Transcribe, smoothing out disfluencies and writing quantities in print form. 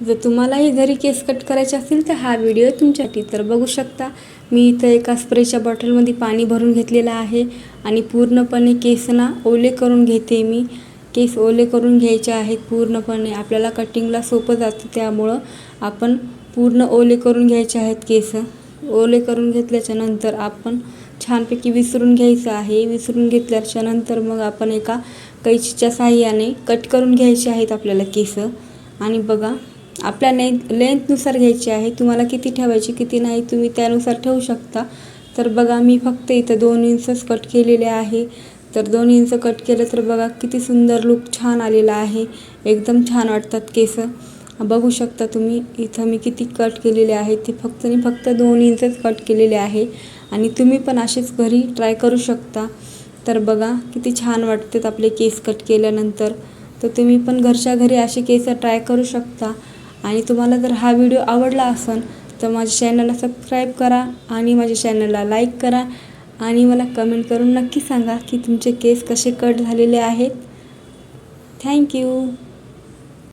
जर तुम्हालाही घरी केस कट करायचे असतील तर हा व्हिडिओ तुमच्यासाठी. तर बघू शकता मी इथं एका स्प्रेच्या बॉटलमध्ये पाणी भरून घेतलेलं आहे आणि पूर्णपणे केसना ओले करून घेते मी. केस ओले करून घ्यायचे आहेत पूर्णपणे. आपल्याला कटिंगला सोपं जातं, त्यामुळं आपण पूर्ण ओले करून घ्यायचे आहेत केस. ओले करून घेतल्याच्या नंतर आपण छानपैकी विसरून घ्यायचं आहे. विसरून घेतल्याच्या नंतर मग आपण एका कैचीच्या साहाय्याने कट करून घ्यायचे आहेत आपल्याला केस. आणि बघा आपल्या लेंथनुसार घ्यायची आहे. तुम्हाला किती ठेवायची किती नाही तुम्ही त्यानुसार ठेवू शकता. तर बघा मी फक्त इथं 2 इंचच कट केलेले आहे. तर 2 इंच कट केलं तर बघा किती सुंदर लुक छान आलेला आहे. एकदम छान वाटतात केस. बघू शकता तुम्ही इथं मी किती कट केलेले आहे. ते फक्त 2 इंचच कट केलेले आहे आणि तुम्ही पण असेच घरी ट्राय करू शकता. तर बघा किती छान वाटतात आपले केस कट केल्यानंतर. तर तुम्ही पण घरच्या घरी असे केस ट्राय करू शकता. आणि तुम्हाला जर हा व्हिडिओ आवडला असेल तर माझ्या चॅनलला सबस्क्राईब करा आणि माझ्या चॅनलला लाईक करा आणि मला कमेंट करून नक्की सांगा की तुमचे केस कसे कट झालेले आहेत. थँक्यू.